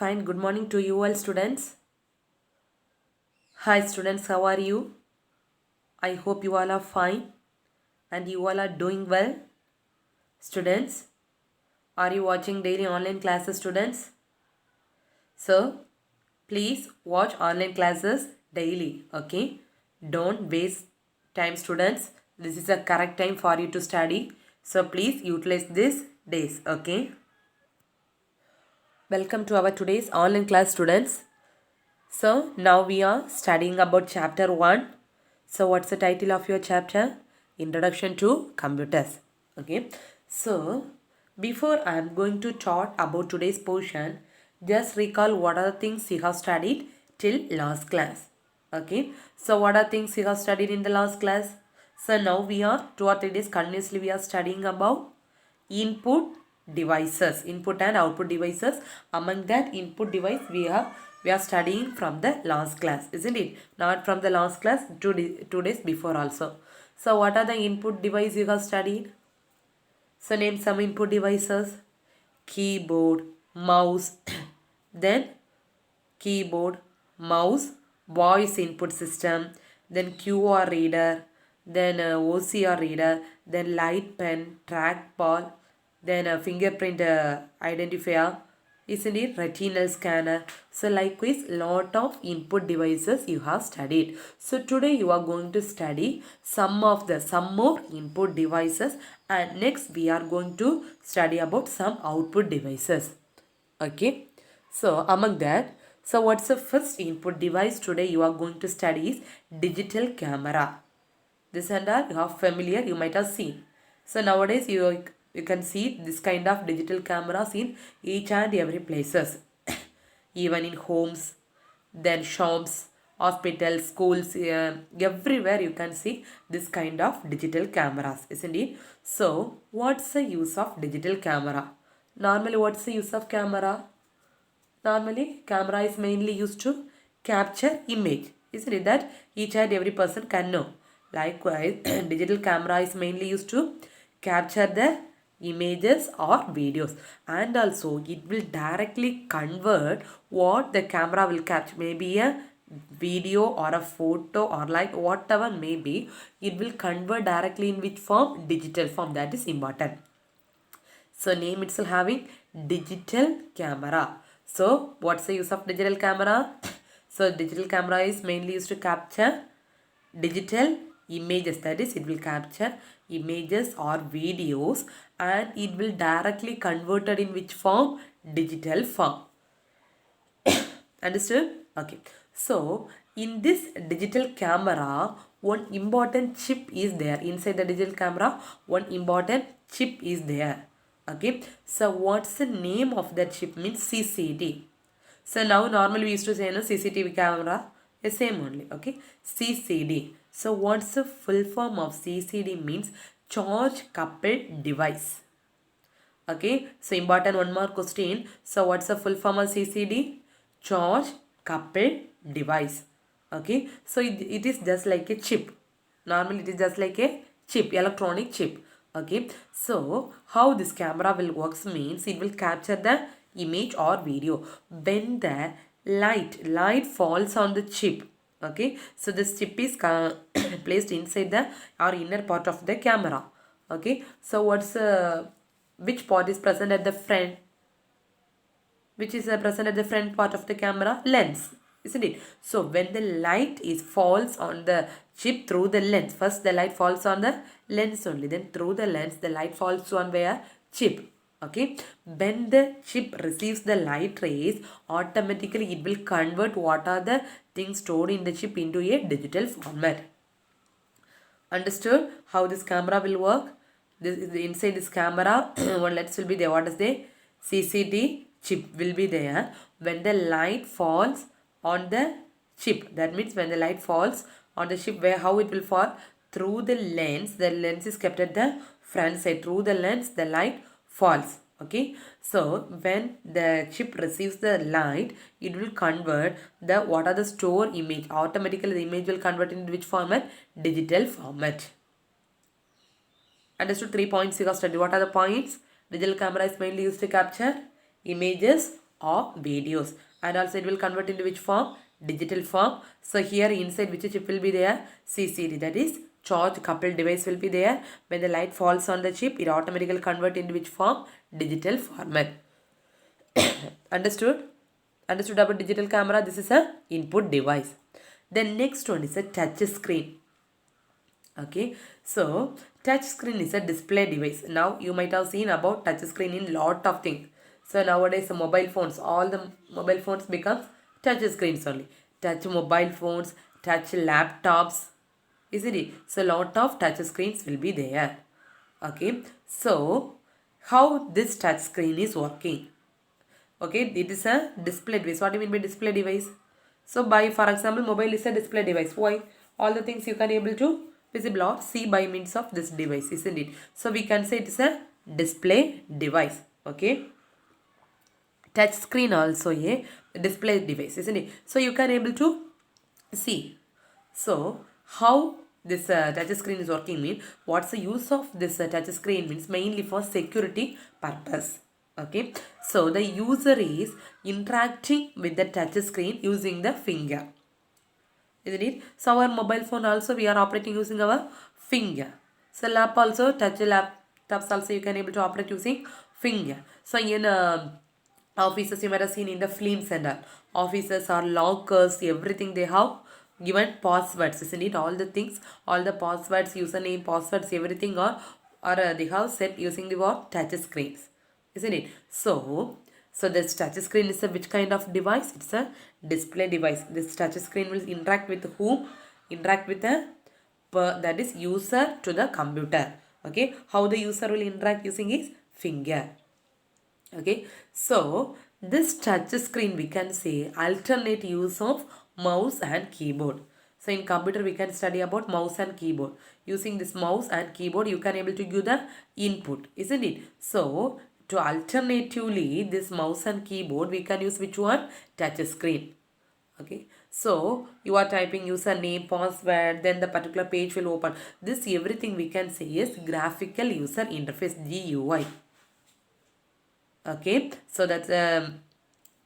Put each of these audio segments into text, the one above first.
fine. Good morning to you all students. Hi students, how are you? I hope you all are fine and you all are doing well. Students, are you watching daily online classes students? So, please watch online classes daily, okay? Don't waste time students. This is a correct time for you to study. So, please utilize this days, okay? Welcome to our today's online class students. So now we are studying about chapter 1. So what's the title of your chapter? Introduction to Computers. Okay. So before I am going to talk about today's portion, just recall what are the things you have studied till last class. Okay. So what are things you have studied in the last class? So now we are 2 or 3 days continuously we are studying about input and output devices. Among that input device we are studying from the last class, isn't it? Not from the last class, 2 days before also. So what are the input device you have studied? So name some input devices. Keyboard, mouse, then keyboard, mouse, voice input system, then QR reader, then OCR reader, then light pen, trackball, then a fingerprint identifier, isn't it? Retinal scanner. So likewise, lot of input devices you have studied. So today you are going to study some more input devices, and next we are going to study about some output devices. Okay. So among that, so what's the first input device today you are going to study is digital camera. This and all you are familiar, you might have seen. So nowadays you can see this kind of digital cameras in each and every places. Even in homes, then shops, hospitals, schools, everywhere you can see this kind of digital cameras, isn't it? So what's the use of digital camera? Normally what's the use of camera? Normally, camera is mainly used to capture image. Isn't it that each and every person can know? Likewise, digital camera is mainly used to capture the images or videos, and also it will directly convert what the camera will capture, maybe a video or a photo or like whatever may be, it will convert directly in which form? Digital form. That is important. So name itself having digital camera. So what's the use of digital camera? So digital camera is mainly used to capture digital images. That is, it will capture images or videos and it will directly converted in which form? Digital form. Understood? Okay. So in this digital camera, one important chip is there. Inside the digital camera, one important chip is there. Okay. So what's the name of that chip? Means CCD. So now normally we used to say no CCTV camera. The same only. Okay. CCD. So what's the full form of CCD? Means charge coupled device. Okay, so important one more question. So what's the full form of CCD? Charge coupled device. Okay, so it is just like a chip. Normally it is just like a chip, electronic chip. Okay, so how this camera will works means it will capture the image or video when the light falls on the chip. Okay, so this chip is placed inside the or inner part of the camera. Okay, so what's which part is present at the front? Which is present at the front part of the camera? Lens, isn't it? So when the light is falls on the chip through the lens, first the light falls on the lens only, then through the lens the light falls on where? Chip. Okay, when the chip receives the light rays, automatically it will convert what are the things stored in the chip into a digital format. Understood how this camera will work? This is inside this camera. One lens will be there. What is the CCD chip will be there. When the light falls on the chip, that means when the light falls on the chip, where how it will fall? Through the lens. The lens is kept at the front side. Through the lens, the light falls. Okay, so when the chip receives the light, it will convert the what are the store image. Automatically the image will convert into which format? Digital format. Understood? 3 points you have studied. What are the points? Digital camera is mainly used to capture images or videos. And also it will convert into which form? Digital form. So here inside which chip will be there? CCD, that is charge coupled device will be there. When the light falls on the chip, it automatically convert into which form? Digital format. Understood? Understood about digital camera? This is a input device. Then next one is a touch screen. Okay, so touch screen is a display device. Now you might have seen about touch screen in lot of things. So nowadays the mobile phones, all the mobile phones become touch screens only. Touch mobile phones, touch laptops, isn't it? So lot of touch screens will be there. Okay, so how this touch screen is working? Okay, it is a display device. What do you mean by display device? So by, for example, mobile is a display device. Why? All the things you can able to visible or see by means of this device, isn't it? So we can say it is a display device. Okay, touch screen also a display device, isn't it? So you can able to see. So how this touch screen is working means, what's the use of this touch screen means mainly for security purpose. Okay, so the user is interacting with the touch screen using the finger, isn't it? So our mobile phone also we are operating using our finger. So lap also, touch laptops also you can able to operate using finger. So in offices you might have seen in the films and all, offices or lockers, everything they have given passwords, isn't it? All the things, all the passwords, username, passwords, everything or they have set using the what? Touch screens, isn't it? So this touch screen is a which kind of device? It's a display device. This touch screen will interact with whom? Interact with the that is user to the computer. Okay, how the user will interact using his finger. Okay, so this touch screen we can say alternate use of mouse and keyboard. So in computer we can study about mouse and keyboard. Using this mouse and keyboard you can able to give the input, isn't it? So to alternatively this mouse and keyboard we can use which one? Touch screen. Okay, so you are typing username, password, then the particular page will open. This everything we can say is graphical user interface, GUI. Okay, so that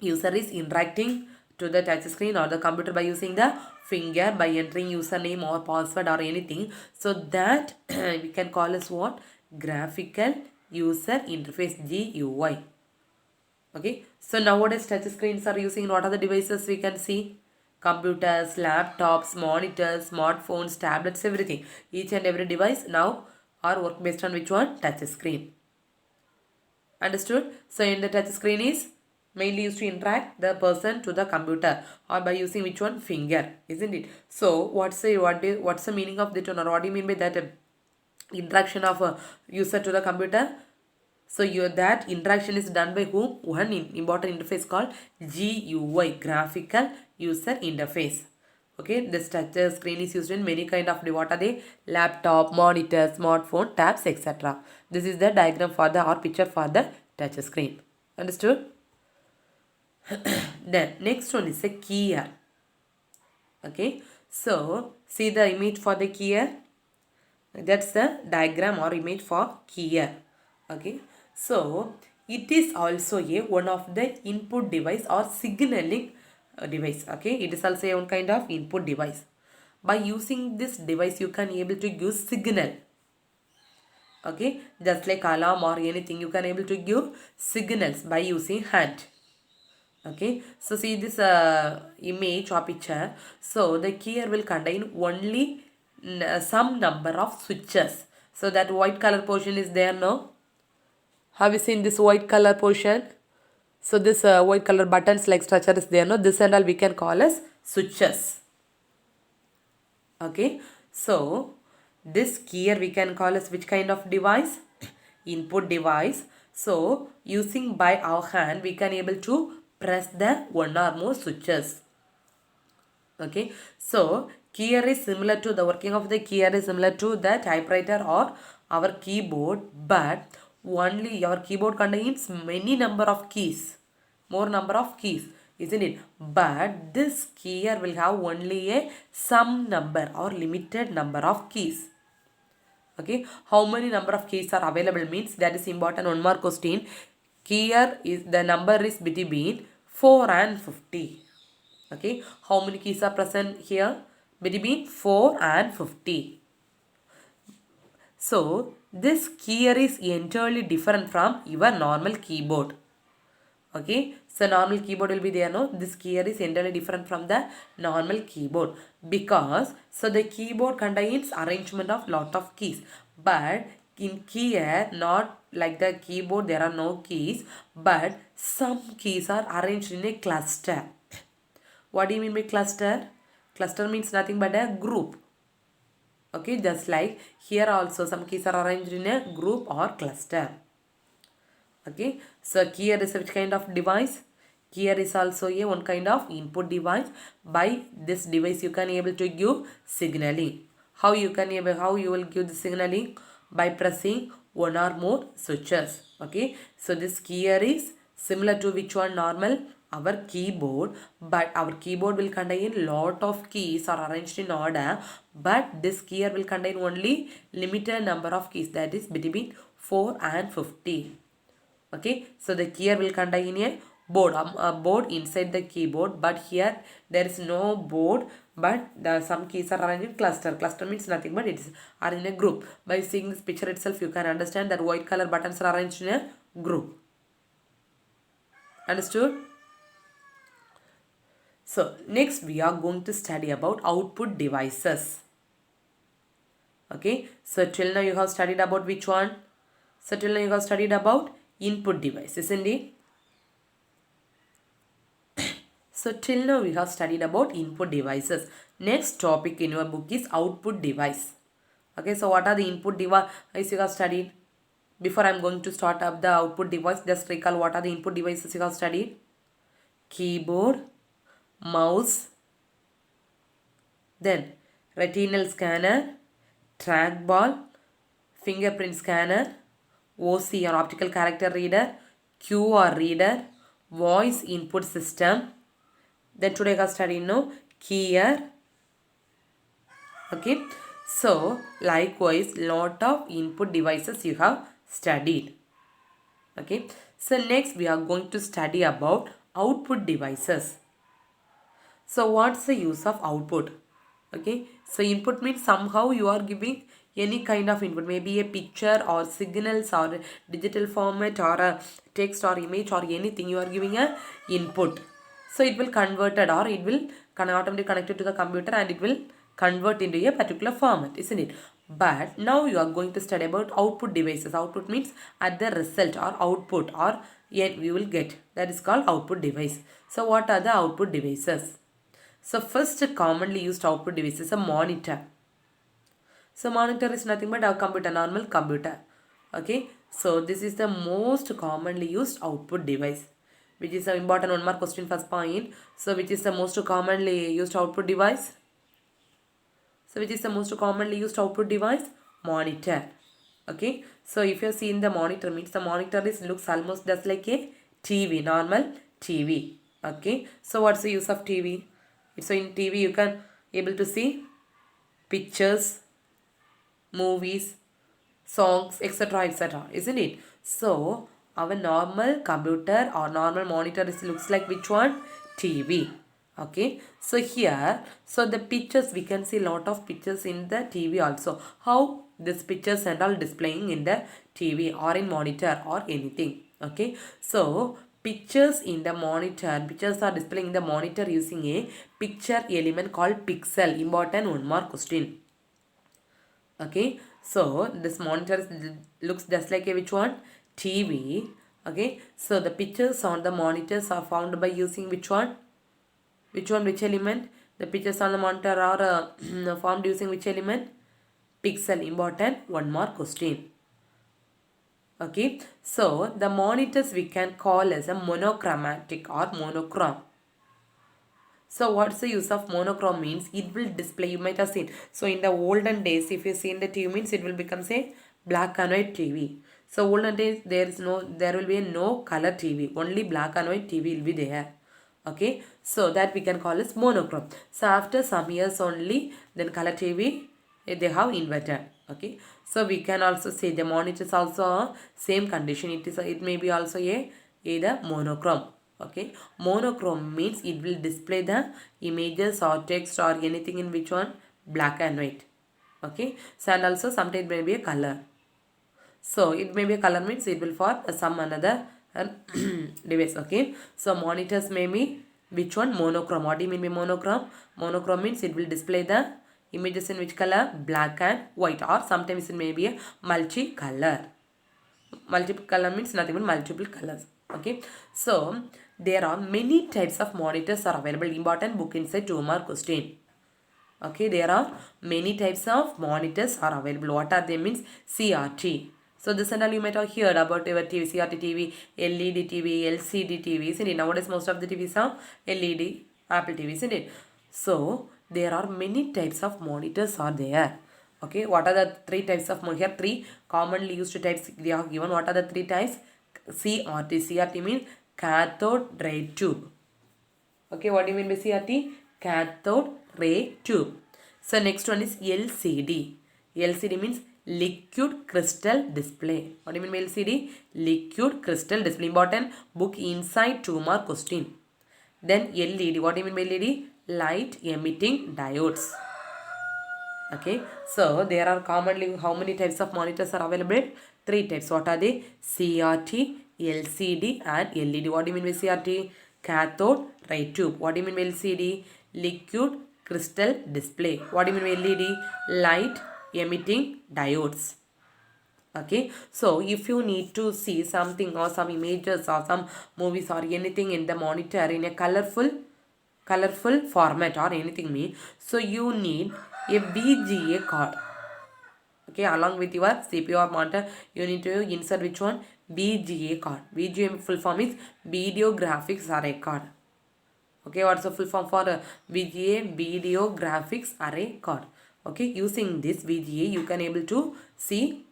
user is interacting to the touch screen or the computer by using the finger, by entering username or password or anything. So that we can call as what? Graphical user interface, GUI. Okay, so nowadays touch screens are using what are the devices we can see? Computers, laptops, monitors, smartphones, tablets, everything. Each and every device now are work based on which one? Touch screen. Understood? So in the touch screen is mainly used to interact the person to the computer or by using which one? Finger, isn't it? So what's the meaning of that one, or what do you mean by that interaction of a user to the computer? So that interaction is done by whom? One important interface called GUI, graphical user interface. Okay, this touch screen is used in many kind of, what are they? Laptop, monitor, smartphone, tabs, etc. This is the diagram for the or picture for the touch screen. Understood? Then next one is a keyer. Okay, so see the image for the keyer. That's the diagram or image for keyer. Okay, so it is also one of the input device or signaling device. Okay, it is also one kind of input device. By using this device you can able to give signal. Okay, just like alarm or anything you can able to give signals by using hand. Okay, so see this image or picture. So the keyer will contain only some number of switches. So that white color portion is there now. Have you seen this white color portion? So this white color buttons like structure is there, no? This and all we can call as switches. Okay, so this keyer we can call as which kind of device? Input device. So using by our hand we can able to press the one or more switches. Okay, so keyer is similar to the working of the keyer is similar to the typewriter or our keyboard, but only your keyboard contains many number of keys, more number of keys, isn't it? But this keyer will have only a some number or limited number of keys. Okay, how many number of keys are available means that is important. One more question. Here is the number is between 4 and 50. Okay, how many keys are present here? Between 4 and 50. So this keyer is entirely different from your normal keyboard. Okay, so normal keyboard will be there, no? This keyer is entirely different from the normal keyboard because so the keyboard contains arrangement of lot of keys, but in keyer, not like the keyboard, there are no keys, but some keys are arranged in a cluster. What do you mean by cluster? Cluster means nothing but a group. Okay, just like here also some keys are arranged in a group or cluster. Okay, so keyer is which kind of device? Keyer is also a one kind of input device. By this device you can able to give signaling. How you will give the signaling? By pressing one or more switches. Okay, so this keyer is similar to which one? Normal our keyboard, but our keyboard will contain lot of keys are arranged in order, but this keyer will contain only limited number of keys, that is between 4 and 50. Okay, so the keyer will contain a board inside the keyboard, but here there is no board, but some keys are arranged in cluster. Cluster means nothing but it is are in a group. By seeing this picture itself you can understand that white color buttons are arranged in a group. Understood? So next we are going to study about output devices. Okay, so till now you have studied about which one? So till now you have studied about input device, isn't it? So till now we have studied about input devices. Next topic in your book is output device. Okay, so what are the input device you have studied? Before I am going to start up the output device, just recall what are the input devices you have studied. Keyboard, mouse, then retinal scanner, trackball, fingerprint scanner, OC or optical character reader, QR reader, voice input system. Then today I have studied keyer. Okay, so likewise lot of input devices you have studied. Okay, so next we are going to study about output devices. So what's the use of output? Okay, so input means somehow you are giving any kind of input, maybe a picture or signals or digital format or a text or image or anything, you are giving a input. So it will converted or it will automatically connected to the computer and it will convert into a particular format, isn't it? But now you are going to study about output devices. Output means at the result or output or yet we will get, that is called output device. So what are the output devices? So first commonly used output device is a monitor. So monitor is nothing but a computer, normal computer. Okay, so this is the most commonly used output device, which is an important one mark question first point. So which is the most commonly used output device? So which is the most commonly used output device? Monitor. Okay, so if you see in the monitor means the monitor is looks almost just like a TV, normal TV. Okay, so what's the use of TV? So in TV you can able to see pictures, movies, songs, etc, etc, isn't it? So our normal computer or normal monitor is looks like which one? TV. Okay, so here, so the pictures, we can see lot of pictures in the TV also. How this pictures and all displaying in the TV or in monitor or anything. Okay, so pictures in the monitor, pictures are displaying in the monitor using a picture element called pixel. Important one more question. Okay, so this monitor looks just like a which one? TV. Okay, so the pictures on the monitors are found by using which one? Which element? The pictures on the monitor are formed using which element? Pixel. Important one more question. Okay, so the monitors we can call as a monochromatic or monochrome. So what's the use of monochrome means? It will display, you might have seen. So in the olden days, if you see in the TV means it will become say black and white TV. So olden days there will be no color TV, only black and white TV will be there. Okay, so that we can call as monochrome. So after some years only, then color TV they have invented. Okay, so we can also say the monitor is also same condition. It may be also a either monochrome. Okay, monochrome means it will display the images or text or anything in which one black and white. Okay, so and also sometimes it may be a color. So it may be a color means it will for some another device. Okay, so monitors may be which one monochrome. What do you mean by monochrome? Monochrome means it will display the images in which color black and white, or sometimes it may be a multicolor. Multiple color means nothing but multiple colors. Okay, so there are many types of monitors are available. Important book inside 2 mark question. Okay, there are many types of monitors are available. What are they means? CRT. So this and all you might have heard about your TV, CRT TV, LED TV, LCD TV, isn't it? Nowadays most of the TVs are LED, Apple TV, isn't it? So there are many types of monitors are there. Okay, what are the three types of monitor? Here three commonly used types they are given. What are the three types? CRT. CRT means cathode ray tube. Okay, what do you mean by CRT? Cathode ray tube. So next one is LCD. LCD means liquid crystal display. What do you mean by LCD? Liquid crystal display. Important book inside 2 mark question. Then LED. What do you mean by LED? Light emitting diodes. Okay, so there are commonly how many types of monitors are available? Three types. What are they? CRT, LCD and LED. What do you mean by CRT? Cathode ray tube. What do you mean by LCD? Liquid crystal display. What do you mean by LED? Light emitting diodes. Okay, so if you need to see something or some images or some movies or anything in the monitor in a colorful format or anything mean, so you need a VGA card. Okay, along with your CPU or monitor you need to insert which one? VGA card. VGA full form is video graphics array card. Okay, what's the full form for VGA? Video graphics array card. Okay, using this VGA you can able to see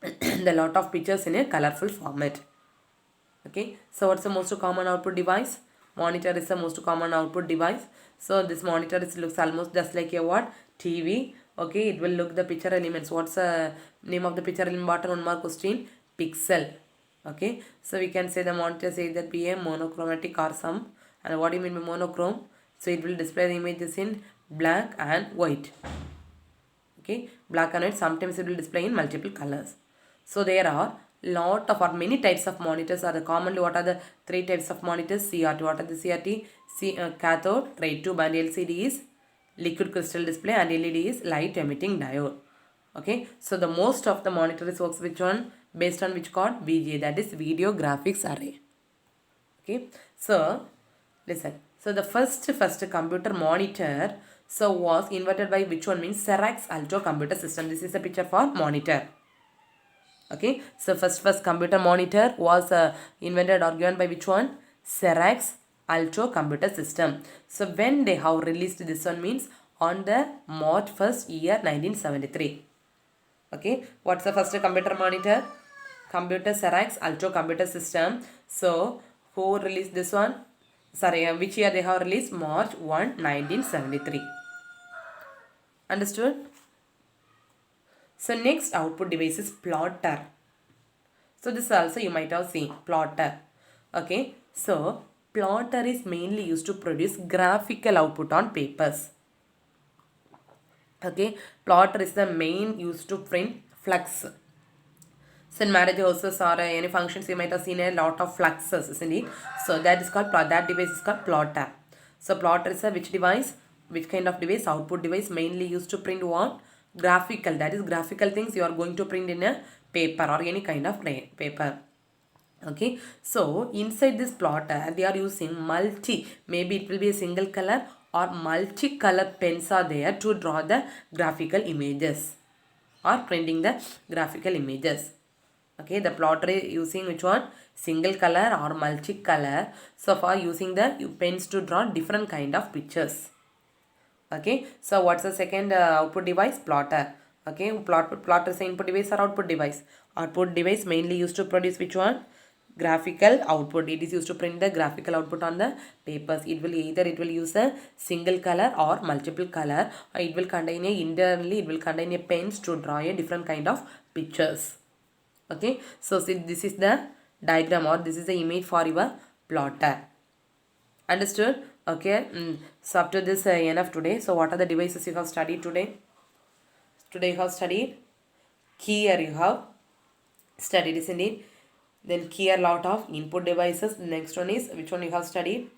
the lot of pictures in a colorful format. Okay, so what's the most common output device? Monitor is the most common output device. So this monitor looks almost just like a what? TV. Okay, it will look the picture elements. What's the name of the picture element? Bottom 1 mark question. Pixel. Okay, so we can say the monitor is either be a monochromatic or some. And what do you mean by monochrome? So it will display the images in black and white. Okay, black and white. Sometimes it will display in multiple colors. So there are lot of or many types of monitors are the commonly. What are the three types of monitors? CRT. What are the CRT? Cathode ray tube, and LCD is liquid crystal display, and LED is light emitting diode. Okay, so the most of the monitors works which one? Based on which card? VGA, that is video graphics array. Okay, so listen. So the first computer monitor was invented by which one? Means Xerox Alto computer system. This is a picture for monitor. Okay, so first computer monitor was invented or given by which one? Xerox Alto computer system. So when they have released this one means on the March 1st year 1973. Okay, what's the first computer monitor? Computer Xerox Alto computer system. So who released this one? Sorry, which year they have released? March 1, 1973. Understood? So next output device is plotter. So this also you might have seen, plotter. Okay, so plotter is mainly used to produce graphical output on papers. Okay, plotter is the main used to print flux. So in marriage houses or any functions you might have seen a lot of fluxes, isn't it? So that is called that device is called plotter. So plotter is a which device? Which kind of device? Output device mainly used to print what? Graphical. That is graphical things you are going to print in a paper or any kind of paper. Okay, so inside this plotter they are using maybe it will be a single color or multi-color pens are there to draw the graphical images or printing the graphical images. Okay, the plotter is using which one? Single color or multi-color. So for using the pens to draw different kind of pictures. Okay, so what's the second output device? Plotter. Okay, plotter is input device or output device? Output device mainly used to produce which one? graphical output. It is used to print the graphical output on the papers. It will use a single color or multiple color. It will contain internally it will contain a pens to draw a different kind of pictures. Okay, so see, this is the diagram or this is the image for your plotter. Understood? Okay. So up to this enough today. So what are the devices you have studied today? Today you have studied keyer, you have studied, isn't it? Then keyer, lot of input devices. Next one is, which one you have studied?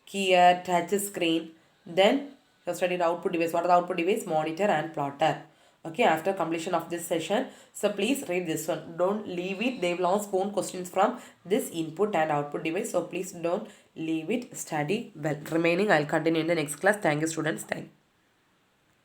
Keyer, touch screen. Then you have studied output device. What are the output device? Monitor and plotter. Okay, after completion of this session, so please read this one. Don't leave it. They will ask own questions from this input and output device. So please don't leave it. Study well. Remaining, I'll continue in the next class. Thank you, students. Thank you.